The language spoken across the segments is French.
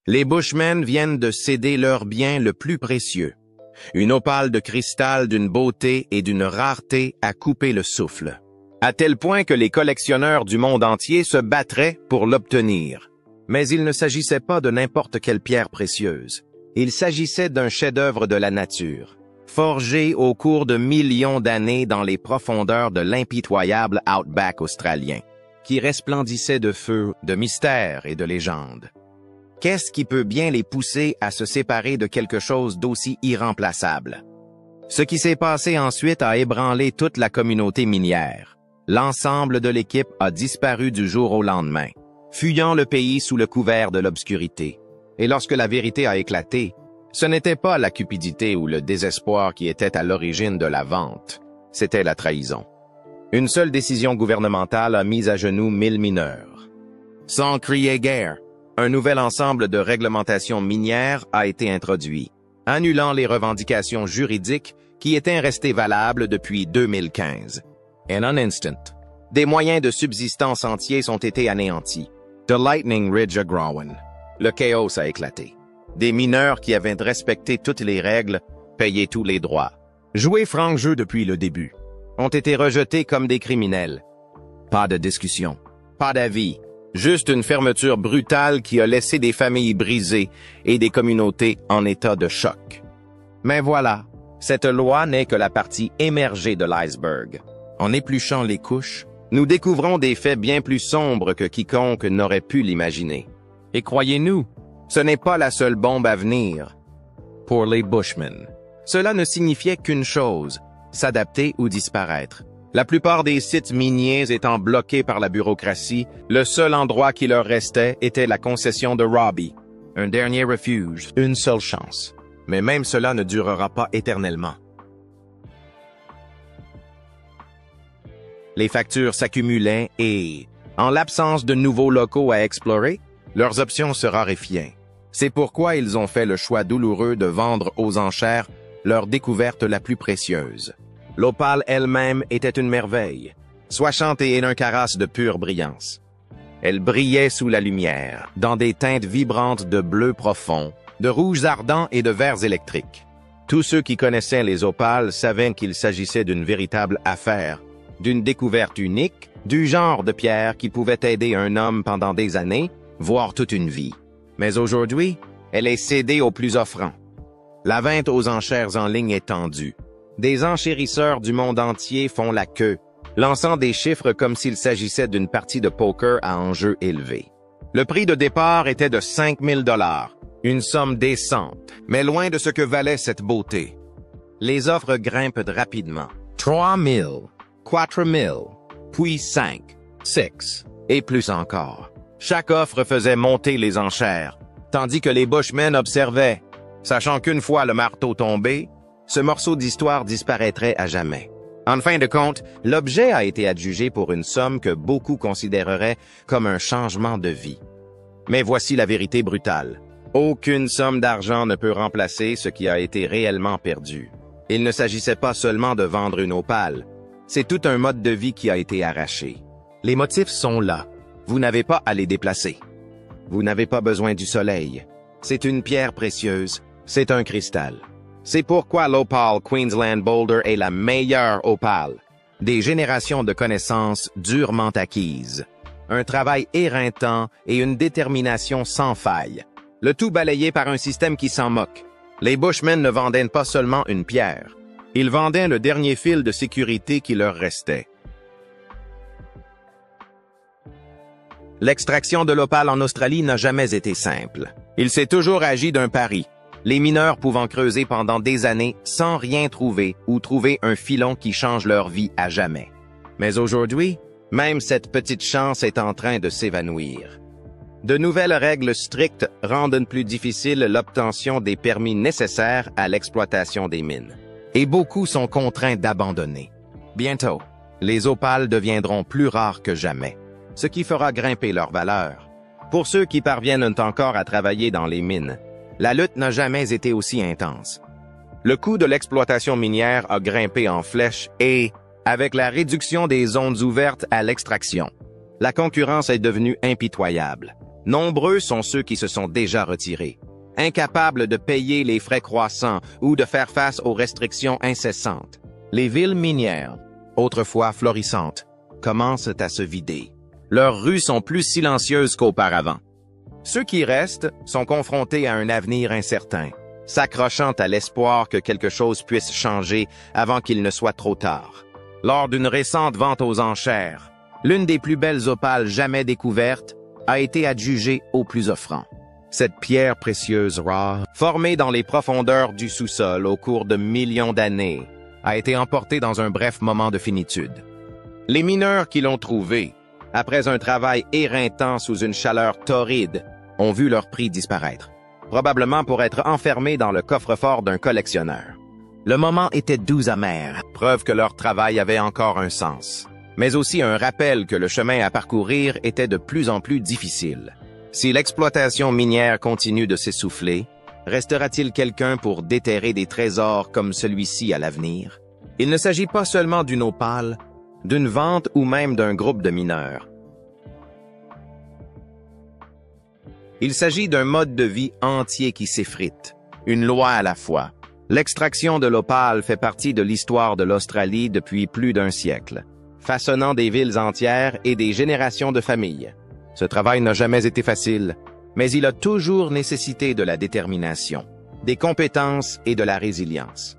Les Bushmen viennent de céder leur bien le plus précieux. Une opale de cristal d'une beauté et d'une rareté à couper le souffle, à tel point que les collectionneurs du monde entier se battraient pour l'obtenir. Mais il ne s'agissait pas de n'importe quelle pierre précieuse. Il s'agissait d'un chef-d'œuvre de la nature, forgé au cours de millions d'années dans les profondeurs de l'impitoyable outback australien, qui resplendissait de feu, de mystère et de légende. Qu'est-ce qui peut bien les pousser à se séparer de quelque chose d'aussi irremplaçable? Ce qui s'est passé ensuite a ébranlé toute la communauté minière. L'ensemble de l'équipe a disparu du jour au lendemain, fuyant le pays sous le couvert de l'obscurité. Et lorsque la vérité a éclaté, ce n'était pas la cupidité ou le désespoir qui étaient à l'origine de la vente, c'était la trahison. Une seule décision gouvernementale a mis à genoux 1000 mineurs. Sans crier guerre, un nouvel ensemble de réglementations minières a été introduit, annulant les revendications juridiques qui étaient restées valables depuis 2015. In an instant, des moyens de subsistance entiers ont été anéantis. The Lightning Ridge à Growan. Le chaos a éclaté. Des mineurs qui avaient respecté toutes les règles, payé tous les droits, joué franc jeu depuis le début, ont été rejetés comme des criminels. Pas de discussion, pas d'avis, juste une fermeture brutale qui a laissé des familles brisées et des communautés en état de choc. Mais voilà, cette loi n'est que la partie émergée de l'iceberg. En épluchant les couches, nous découvrons des faits bien plus sombres que quiconque n'aurait pu l'imaginer. Et croyez-nous, ce n'est pas la seule bombe à venir. Pour les Bushmen, cela ne signifiait qu'une chose, s'adapter ou disparaître. La plupart des sites miniers étant bloqués par la bureaucratie, le seul endroit qui leur restait était la concession de Robbie. Un dernier refuge, une seule chance. Mais même cela ne durera pas éternellement. Les factures s'accumulaient et, en l'absence de nouveaux locaux à explorer, leurs options se raréfiaient. C'est pourquoi ils ont fait le choix douloureux de vendre aux enchères leur découverte la plus précieuse. L'opale elle-même était une merveille, soixante et un carats de pure brillance. Elle brillait sous la lumière, dans des teintes vibrantes de bleu profond, de rouges ardents et de verts électriques. Tous ceux qui connaissaient les opales savaient qu'il s'agissait d'une véritable affaire, d'une découverte unique, du genre de pierre qui pouvait aider un homme pendant des années, voire toute une vie. Mais aujourd'hui, elle est cédée aux plus offrants. La vente aux enchères en ligne est tendue. Des enchérisseurs du monde entier font la queue, lançant des chiffres comme s'il s'agissait d'une partie de poker à enjeu élevé. Le prix de départ était de 5 000 $, une somme décente, mais loin de ce que valait cette beauté. Les offres grimpent rapidement. 3 000, 4 000, puis 5, 6, et plus encore. Chaque offre faisait monter les enchères, tandis que les Bushmen observaient, sachant qu'une fois le marteau tombé, ce morceau d'histoire disparaîtrait à jamais. En fin de compte, l'objet a été adjugé pour une somme que beaucoup considéreraient comme un changement de vie. Mais voici la vérité brutale. Aucune somme d'argent ne peut remplacer ce qui a été réellement perdu. Il ne s'agissait pas seulement de vendre une opale. C'est tout un mode de vie qui a été arraché. Les motifs sont là. Vous n'avez pas à les déplacer. Vous n'avez pas besoin du soleil. C'est une pierre précieuse. C'est un cristal. C'est pourquoi l'opale Queensland Boulder est la meilleure opale. Des générations de connaissances durement acquises. Un travail éreintant et une détermination sans faille. Le tout balayé par un système qui s'en moque. Les Bushmen ne vendaient pas seulement une pierre. Ils vendaient le dernier fil de sécurité qui leur restait. L'extraction de l'opale en Australie n'a jamais été simple. Il s'est toujours agi d'un pari, les mineurs pouvant creuser pendant des années sans rien trouver ou trouver un filon qui change leur vie à jamais. Mais aujourd'hui, même cette petite chance est en train de s'évanouir. De nouvelles règles strictes rendent plus difficile l'obtention des permis nécessaires à l'exploitation des mines. Et beaucoup sont contraints d'abandonner. Bientôt, les opales deviendront plus rares que jamais, ce qui fera grimper leur valeur. Pour ceux qui parviennent encore à travailler dans les mines, la lutte n'a jamais été aussi intense. Le coût de l'exploitation minière a grimpé en flèche et, avec la réduction des zones ouvertes à l'extraction, la concurrence est devenue impitoyable. Nombreux sont ceux qui se sont déjà retirés, incapables de payer les frais croissants ou de faire face aux restrictions incessantes. Les villes minières, autrefois florissantes, commencent à se vider. Leurs rues sont plus silencieuses qu'auparavant. Ceux qui restent sont confrontés à un avenir incertain, s'accrochant à l'espoir que quelque chose puisse changer avant qu'il ne soit trop tard. Lors d'une récente vente aux enchères, l'une des plus belles opales jamais découvertes a été adjugée au plus offrant. Cette pierre précieuse rare, formée dans les profondeurs du sous-sol au cours de millions d'années, a été emportée dans un bref moment de finitude. Les mineurs qui l'ont trouvée, après un travail éreintant sous une chaleur torride, ont vu leur prix disparaître, probablement pour être enfermés dans le coffre-fort d'un collectionneur. Le moment était doux amer, preuve que leur travail avait encore un sens, mais aussi un rappel que le chemin à parcourir était de plus en plus difficile. Si l'exploitation minière continue de s'essouffler, restera-t-il quelqu'un pour déterrer des trésors comme celui-ci à l'avenir? Il ne s'agit pas seulement d'une opale, d'une vente ou même d'un groupe de mineurs. Il s'agit d'un mode de vie entier qui s'effrite, une loi à la fois. L'extraction de l'opale fait partie de l'histoire de l'Australie depuis plus d'un siècle, façonnant des villes entières et des générations de familles. Ce travail n'a jamais été facile, mais il a toujours nécessité de la détermination, des compétences et de la résilience.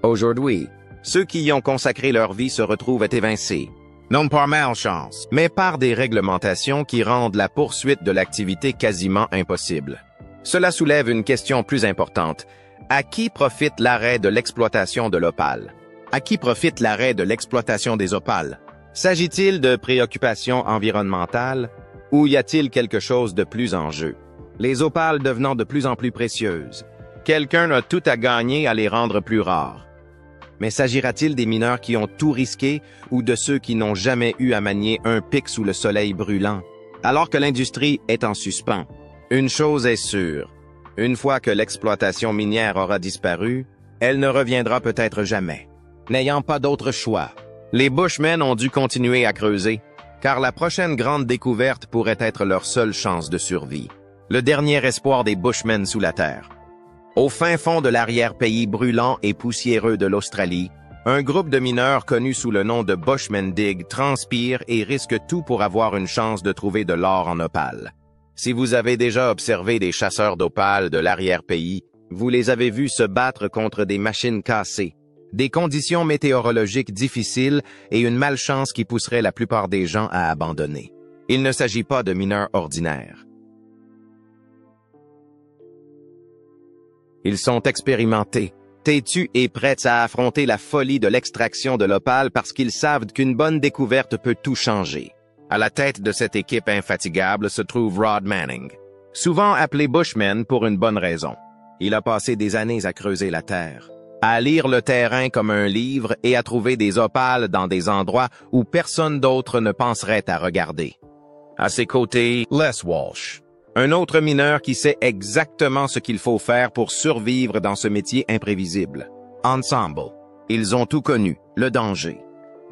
Aujourd'hui, ceux qui y ont consacré leur vie se retrouvent évincés, non par malchance, mais par des réglementations qui rendent la poursuite de l'activité quasiment impossible. Cela soulève une question plus importante. À qui profite l'arrêt de l'exploitation de l'opale? À qui profite l'arrêt de l'exploitation des opales? S'agit-il de préoccupations environnementales ou y a-t-il quelque chose de plus en jeu? Les opales devenant de plus en plus précieuses. Quelqu'un a tout à gagner à les rendre plus rares. Mais s'agira-t-il des mineurs qui ont tout risqué ou de ceux qui n'ont jamais eu à manier un pic sous le soleil brûlant? Alors que l'industrie est en suspens, une chose est sûre. Une fois que l'exploitation minière aura disparu, elle ne reviendra peut-être jamais. N'ayant pas d'autre choix, les Bushmen ont dû continuer à creuser, car la prochaine grande découverte pourrait être leur seule chance de survie. Le dernier espoir des Bushmen sous la terre. Au fin fond de l'arrière-pays brûlant et poussiéreux de l'Australie, un groupe de mineurs connu sous le nom de Bushmen Dig transpire et risque tout pour avoir une chance de trouver de l'or en opale. Si vous avez déjà observé des chasseurs d'opales de l'arrière-pays, vous les avez vus se battre contre des machines cassées, des conditions météorologiques difficiles et une malchance qui pousserait la plupart des gens à abandonner. Il ne s'agit pas de mineurs ordinaires. Ils sont expérimentés, têtus et prêts à affronter la folie de l'extraction de l'opale parce qu'ils savent qu'une bonne découverte peut tout changer. À la tête de cette équipe infatigable se trouve Rod Manning, souvent appelé Bushman pour une bonne raison. Il a passé des années à creuser la terre, à lire le terrain comme un livre et à trouver des opales dans des endroits où personne d'autre ne penserait à regarder. À ses côtés, Les Walsh, un autre mineur qui sait exactement ce qu'il faut faire pour survivre dans ce métier imprévisible. Ensemble, ils ont tout connu, le danger,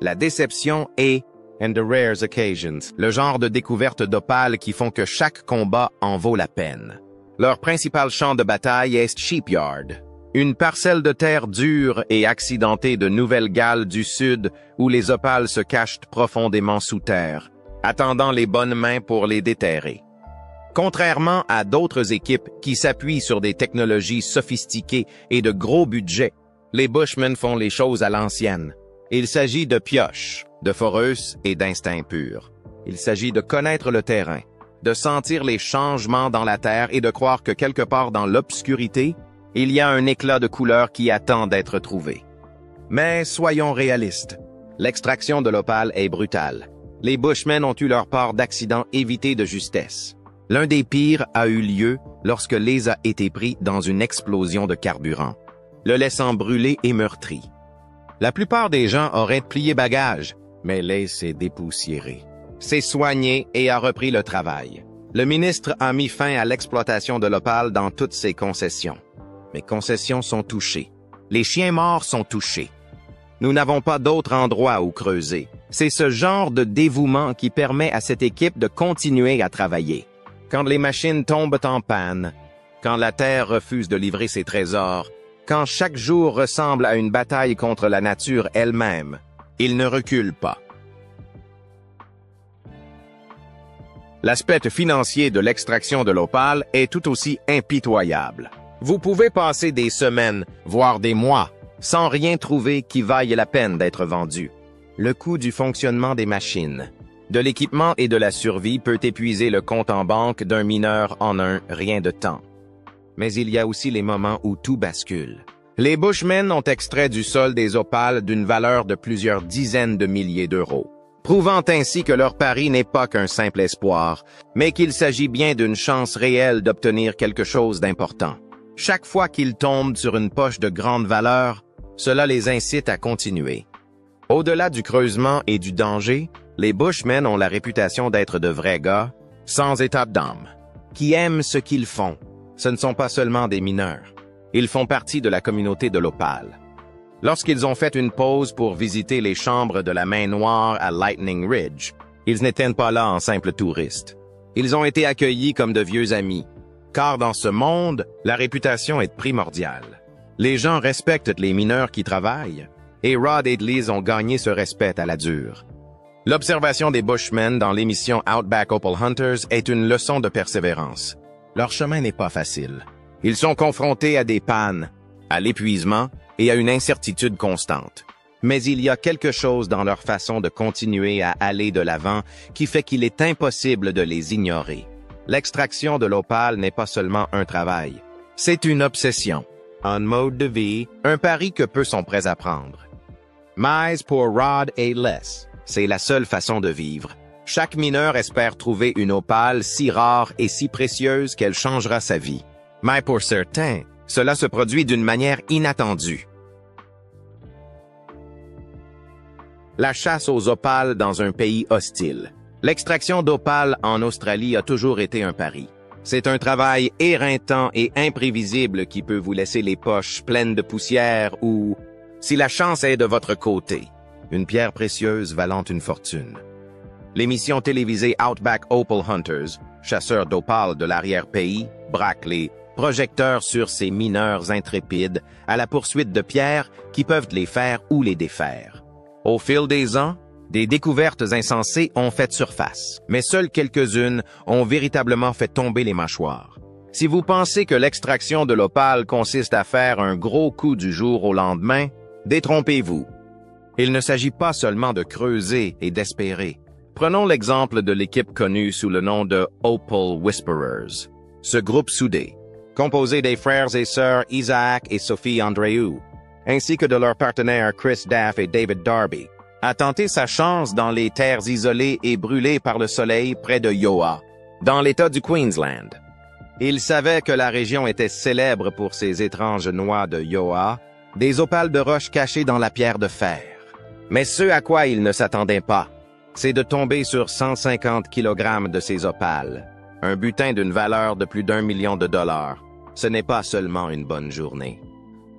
la déception et, and the rare occasions, le genre de découverte d'opales qui font que chaque combat en vaut la peine. Leur principal champ de bataille est Sheepyard, une parcelle de terre dure et accidentée de Nouvelle-Galles du Sud où les opales se cachent profondément sous terre, attendant les bonnes mains pour les déterrer. Contrairement à d'autres équipes qui s'appuient sur des technologies sophistiquées et de gros budgets, les Bushmen font les choses à l'ancienne. Il s'agit de pioches, de foreuses et d'instinct pur. Il s'agit de connaître le terrain, de sentir les changements dans la terre et de croire que quelque part dans l'obscurité, il y a un éclat de couleur qui attend d'être trouvé. Mais soyons réalistes. L'extraction de l'opale est brutale. Les Bushmen ont eu leur part d'accidents évités de justesse. L'un des pires a eu lieu lorsque Liz a été pris dans une explosion de carburant, le laissant brûler et meurtri. La plupart des gens auraient plié bagage, mais Liz s'est dépoussiéré, s'est soigné et a repris le travail. Le ministre a mis fin à l'exploitation de l'opale dans toutes ses concessions. Mes concessions sont touchées. Les chiens morts sont touchés. Nous n'avons pas d'autre endroit où creuser. C'est ce genre de dévouement qui permet à cette équipe de continuer à travailler. quand les machines tombent en panne, quand la Terre refuse de livrer ses trésors, quand chaque jour ressemble à une bataille contre la nature elle-même, ils ne reculent pas. L'aspect financier de l'extraction de l'opale est tout aussi impitoyable. Vous pouvez passer des semaines, voire des mois, sans rien trouver qui vaille la peine d'être vendu. Le coût du fonctionnement des machines, de l'équipement et de la survie peut épuiser le compte en banque d'un mineur en un rien de temps. Mais il y a aussi les moments où tout bascule. Les Bushmen ont extrait du sol des opales d'une valeur de plusieurs dizaines de milliers d'euros, prouvant ainsi que leur pari n'est pas qu'un simple espoir, mais qu'il s'agit bien d'une chance réelle d'obtenir quelque chose d'important. Chaque fois qu'ils tombent sur une poche de grande valeur, cela les incite à continuer. Au-delà du creusement et du danger, les Bushmen ont la réputation d'être de vrais gars, sans état d'âme, qui aiment ce qu'ils font. Ce ne sont pas seulement des mineurs. Ils font partie de la communauté de l'opale. Lorsqu'ils ont fait une pause pour visiter les chambres de la Main Noire à Lightning Ridge, ils n'étaient pas là en simples touristes. Ils ont été accueillis comme de vieux amis, car dans ce monde, la réputation est primordiale. Les gens respectent les mineurs qui travaillent, et Rod et Liz ont gagné ce respect à la dure. L'observation des Bushmen dans l'émission Outback Opal Hunters est une leçon de persévérance. Leur chemin n'est pas facile. Ils sont confrontés à des pannes, à l'épuisement et à une incertitude constante. Mais il y a quelque chose dans leur façon de continuer à aller de l'avant qui fait qu'il est impossible de les ignorer. L'extraction de l'opale n'est pas seulement un travail. C'est une obsession, un mode de vie, un pari que peu sont prêts à prendre. Mais pour Rod et Les, c'est la seule façon de vivre. Chaque mineur espère trouver une opale si rare et si précieuse qu'elle changera sa vie. Mais pour certains, cela se produit d'une manière inattendue. La chasse aux opales dans un pays hostile. L'extraction d'opales en Australie a toujours été un pari. C'est un travail éreintant et imprévisible qui peut vous laisser les poches pleines de poussière ou, si la chance est de votre côté, une pierre précieuse valant une fortune. L'émission télévisée Outback Opal Hunters, chasseurs d'opales de l'arrière-pays, braque les projecteurs sur ces mineurs intrépides à la poursuite de pierres qui peuvent les faire ou les défaire. Au fil des ans, des découvertes insensées ont fait surface, mais seules quelques-unes ont véritablement fait tomber les mâchoires. Si vous pensez que l'extraction de l'opale consiste à faire un gros coup du jour au lendemain, détrompez-vous. Il ne s'agit pas seulement de creuser et d'espérer. Prenons l'exemple de l'équipe connue sous le nom de Opal Whisperers. Ce groupe soudé, composé des frères et sœurs Isaac et Sophie Andreu, ainsi que de leurs partenaires Chris Daff et David Darby, a tenté sa chance dans les terres isolées et brûlées par le soleil près de Yoa, dans l'État du Queensland. Ils savaient que la région était célèbre pour ses étranges noix de Yoa, des opales de roche cachées dans la pierre de fer. Mais ce à quoi ils ne s'attendaient pas, c'est de tomber sur 150 kg de ces opales, un butin d'une valeur de plus d'1 million de dollars. Ce n'est pas seulement une bonne journée.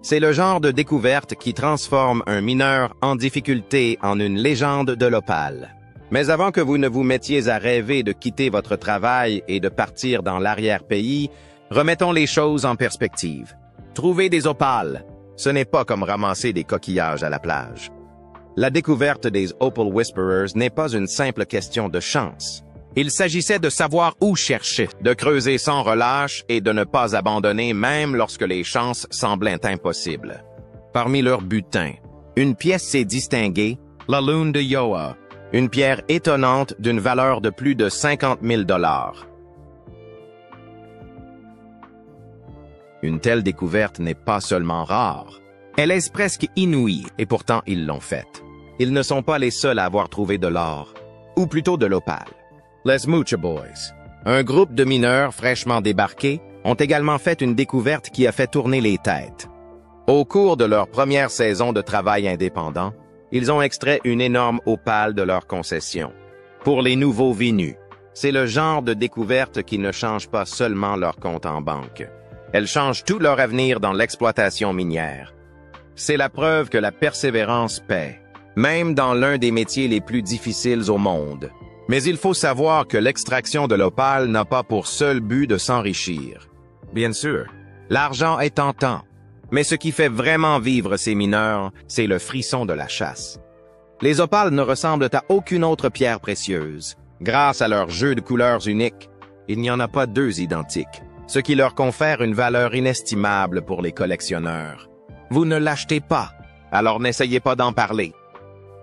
C'est le genre de découverte qui transforme un mineur en difficulté en une légende de l'opale. Mais avant que vous ne vous mettiez à rêver de quitter votre travail et de partir dans l'arrière-pays, remettons les choses en perspective. Trouver des opales, ce n'est pas comme ramasser des coquillages à la plage. La découverte des Opal Whisperers n'est pas une simple question de chance. Il s'agissait de savoir où chercher, de creuser sans relâche et de ne pas abandonner même lorsque les chances semblaient impossibles. Parmi leurs butins, une pièce s'est distinguée, la lune de Yoa, une pierre étonnante d'une valeur de plus de 50 000 $. Une telle découverte n'est pas seulement rare, elle est presque inouïe et pourtant ils l'ont faite. Ils ne sont pas les seuls à avoir trouvé de l'or, ou plutôt de l'opale. Les Moocher Boys, un groupe de mineurs fraîchement débarqués, ont également fait une découverte qui a fait tourner les têtes. Au cours de leur première saison de travail indépendant, ils ont extrait une énorme opale de leur concession. Pour les nouveaux venus, c'est le genre de découverte qui ne change pas seulement leur compte en banque. Elle change tout leur avenir dans l'exploitation minière. C'est la preuve que la persévérance paie, même dans l'un des métiers les plus difficiles au monde. Mais il faut savoir que l'extraction de l'opale n'a pas pour seul but de s'enrichir. Bien sûr, l'argent est tentant, mais ce qui fait vraiment vivre ces mineurs, c'est le frisson de la chasse. Les opales ne ressemblent à aucune autre pierre précieuse. Grâce à leur jeu de couleurs unique, il n'y en a pas deux identiques, ce qui leur confère une valeur inestimable pour les collectionneurs. Vous ne l'achetez pas, alors n'essayez pas d'en parler.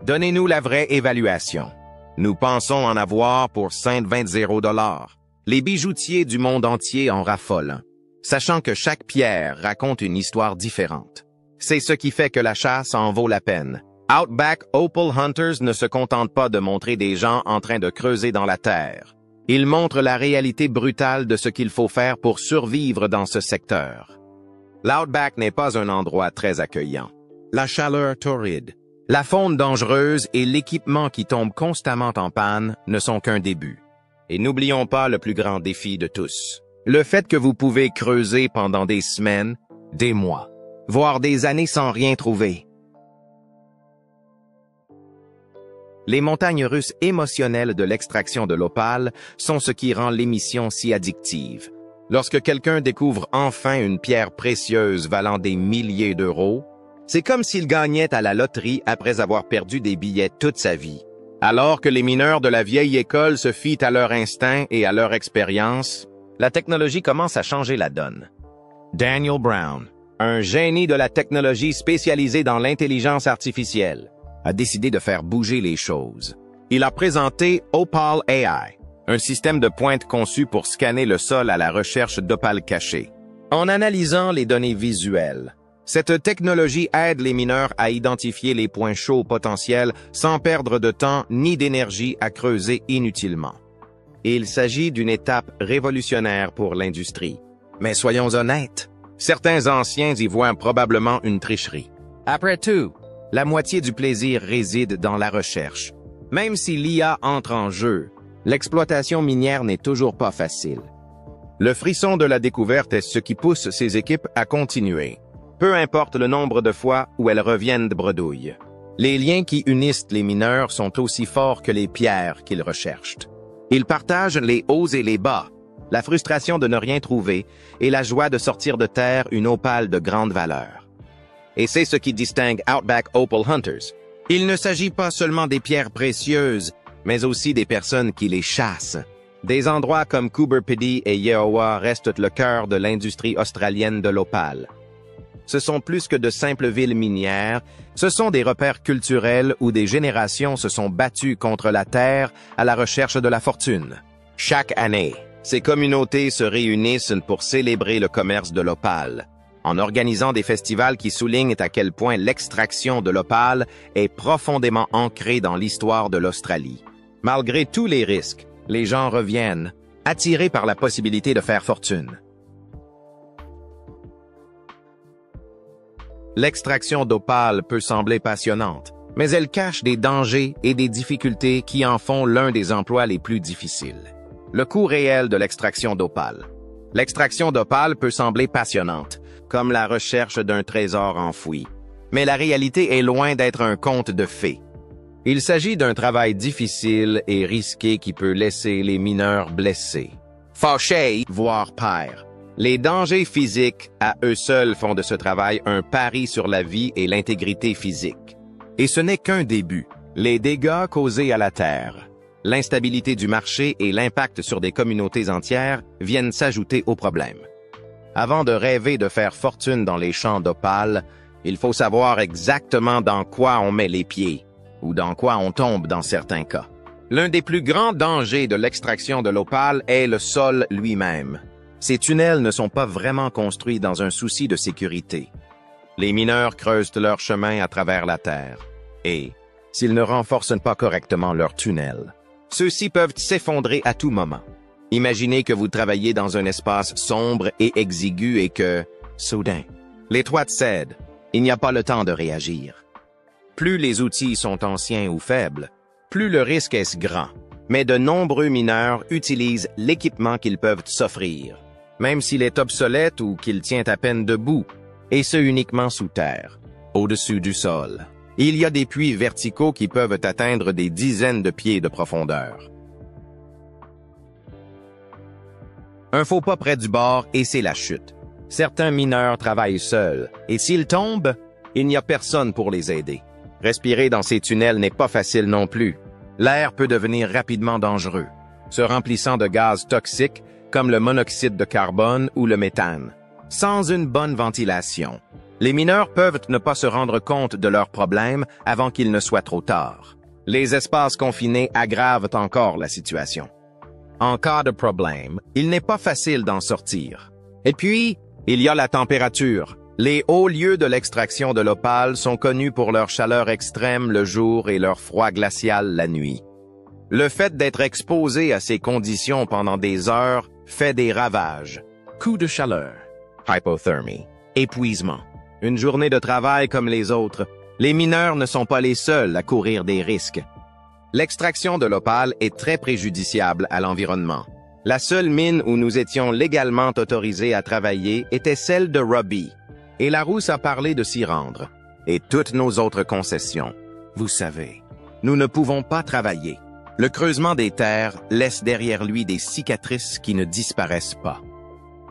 Donnez-nous la vraie évaluation. Nous pensons en avoir pour 120 $. Les bijoutiers du monde entier en raffolent, sachant que chaque pierre raconte une histoire différente. C'est ce qui fait que la chasse en vaut la peine. Outback Opal Hunters ne se contentent pas de montrer des gens en train de creuser dans la terre. Ils montrent la réalité brutale de ce qu'il faut faire pour survivre dans ce secteur. L'Outback n'est pas un endroit très accueillant. La chaleur torride, la faune dangereuse et l'équipement qui tombe constamment en panne ne sont qu'un début. Et n'oublions pas le plus grand défi de tous. Le fait que vous pouvez creuser pendant des semaines, des mois, voire des années sans rien trouver. Les montagnes russes émotionnelles de l'extraction de l'opale sont ce qui rend l'émission si addictive. Lorsque quelqu'un découvre enfin une pierre précieuse valant des milliers d'euros, c'est comme s'il gagnait à la loterie après avoir perdu des billets toute sa vie. Alors que les mineurs de la vieille école se fient à leur instinct et à leur expérience, la technologie commence à changer la donne. Daniel Brown, un génie de la technologie spécialisé dans l'intelligence artificielle, a décidé de faire bouger les choses. Il a présenté Opal AI, un système de pointe conçu pour scanner le sol à la recherche d'opales cachées. En analysant les données visuelles, cette technologie aide les mineurs à identifier les points chauds potentiels sans perdre de temps ni d'énergie à creuser inutilement. Il s'agit d'une étape révolutionnaire pour l'industrie. Mais soyons honnêtes, certains anciens y voient probablement une tricherie. Après tout, la moitié du plaisir réside dans la recherche. Même si l'IA entre en jeu, l'exploitation minière n'est toujours pas facile. Le frisson de la découverte est ce qui pousse ces équipes à continuer. Peu importe le nombre de fois où elles reviennent de bredouille. Les liens qui unissent les mineurs sont aussi forts que les pierres qu'ils recherchent. Ils partagent les hauts et les bas, la frustration de ne rien trouver et la joie de sortir de terre une opale de grande valeur. Et c'est ce qui distingue Outback Opal Hunters. Il ne s'agit pas seulement des pierres précieuses, mais aussi des personnes qui les chassent. Des endroits comme Coober Pedy et Yeowa restent le cœur de l'industrie australienne de l'opale. Ce sont plus que de simples villes minières, ce sont des repères culturels où des générations se sont battues contre la terre à la recherche de la fortune. Chaque année, ces communautés se réunissent pour célébrer le commerce de l'opale, en organisant des festivals qui soulignent à quel point l'extraction de l'opale est profondément ancrée dans l'histoire de l'Australie. Malgré tous les risques, les gens reviennent, attirés par la possibilité de faire fortune. L'extraction d'opale peut sembler passionnante, mais elle cache des dangers et des difficultés qui en font l'un des emplois les plus difficiles. Le coût réel de l'extraction d'opale. L'extraction d'opale peut sembler passionnante, comme la recherche d'un trésor enfoui. Mais la réalité est loin d'être un conte de fées. Il s'agit d'un travail difficile et risqué qui peut laisser les mineurs blessés, fâchés, voire pères. Les dangers physiques, à eux seuls, font de ce travail un pari sur la vie et l'intégrité physique. Et ce n'est qu'un début. Les dégâts causés à la terre, l'instabilité du marché et l'impact sur des communautés entières viennent s'ajouter au problème. Avant de rêver de faire fortune dans les champs d'opale, il faut savoir exactement dans quoi on met les pieds, ou dans quoi on tombe dans certains cas. L'un des plus grands dangers de l'extraction de l'opale est le sol lui-même. Ces tunnels ne sont pas vraiment construits dans un souci de sécurité. Les mineurs creusent leur chemin à travers la terre. Et, s'ils ne renforcent pas correctement leurs tunnels, ceux-ci peuvent s'effondrer à tout moment. Imaginez que vous travaillez dans un espace sombre et exigu et que, soudain, les toits cèdent. Il n'y a pas le temps de réagir. Plus les outils sont anciens ou faibles, plus le risque est grand. Mais de nombreux mineurs utilisent l'équipement qu'ils peuvent s'offrir, même s'il est obsolète ou qu'il tient à peine debout, et ce uniquement sous terre, au-dessus du sol. Il y a des puits verticaux qui peuvent atteindre des dizaines de pieds de profondeur. Un faux pas près du bord et c'est la chute. Certains mineurs travaillent seuls, et s'ils tombent, il n'y a personne pour les aider. Respirer dans ces tunnels n'est pas facile non plus. L'air peut devenir rapidement dangereux, se remplissant de gaz toxiques comme le monoxyde de carbone ou le méthane. Sans une bonne ventilation, les mineurs peuvent ne pas se rendre compte de leurs problèmes avant qu'il ne soit trop tard. Les espaces confinés aggravent encore la situation. En cas de problème, il n'est pas facile d'en sortir. Et puis, il y a la température. Les hauts lieux de l'extraction de l'opale sont connus pour leur chaleur extrême le jour et leur froid glacial la nuit. Le fait d'être exposé à ces conditions pendant des heures fait des ravages. Coup de chaleur, hypothermie, épuisement. Une journée de travail comme les autres, les mineurs ne sont pas les seuls à courir des risques. L'extraction de l'opale est très préjudiciable à l'environnement. La seule mine où nous étions légalement autorisés à travailler était celle de Robbie, et Larousse a parlé de s'y rendre. Et toutes nos autres concessions. Vous savez, nous ne pouvons pas travailler. Le creusement des terres laisse derrière lui des cicatrices qui ne disparaissent pas.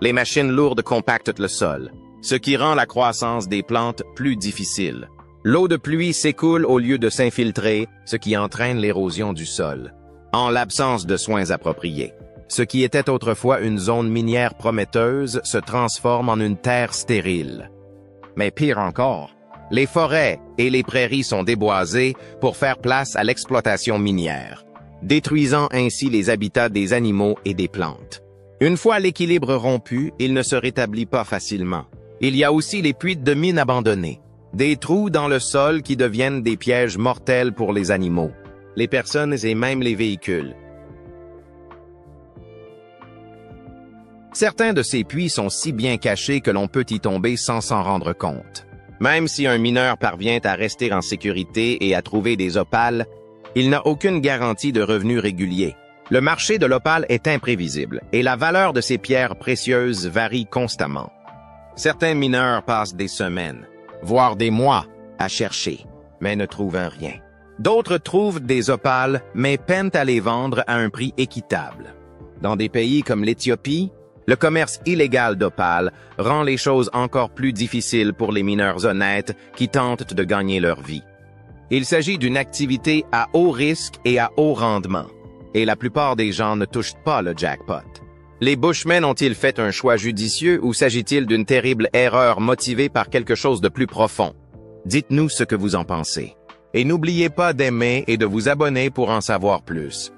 Les machines lourdes compactent le sol, ce qui rend la croissance des plantes plus difficile. L'eau de pluie s'écoule au lieu de s'infiltrer, ce qui entraîne l'érosion du sol. En l'absence de soins appropriés, ce qui était autrefois une zone minière prometteuse se transforme en une terre stérile. Mais pire encore, les forêts et les prairies sont déboisées pour faire place à l'exploitation minière, détruisant ainsi les habitats des animaux et des plantes. Une fois l'équilibre rompu, il ne se rétablit pas facilement. Il y a aussi les puits de mines abandonnés, des trous dans le sol qui deviennent des pièges mortels pour les animaux, les personnes et même les véhicules. Certains de ces puits sont si bien cachés que l'on peut y tomber sans s'en rendre compte. Même si un mineur parvient à rester en sécurité et à trouver des opales, il n'a aucune garantie de revenus réguliers. Le marché de l'opale est imprévisible et la valeur de ces pierres précieuses varie constamment. Certains mineurs passent des semaines, voire des mois, à chercher, mais ne trouvent rien. D'autres trouvent des opales, mais peinent à les vendre à un prix équitable. Dans des pays comme l'Éthiopie, le commerce illégal d'opale rend les choses encore plus difficiles pour les mineurs honnêtes qui tentent de gagner leur vie. Il s'agit d'une activité à haut risque et à haut rendement, et la plupart des gens ne touchent pas le jackpot. Les Bushmen ont-ils fait un choix judicieux ou s'agit-il d'une terrible erreur motivée par quelque chose de plus profond? Dites-nous ce que vous en pensez. Et n'oubliez pas d'aimer et de vous abonner pour en savoir plus.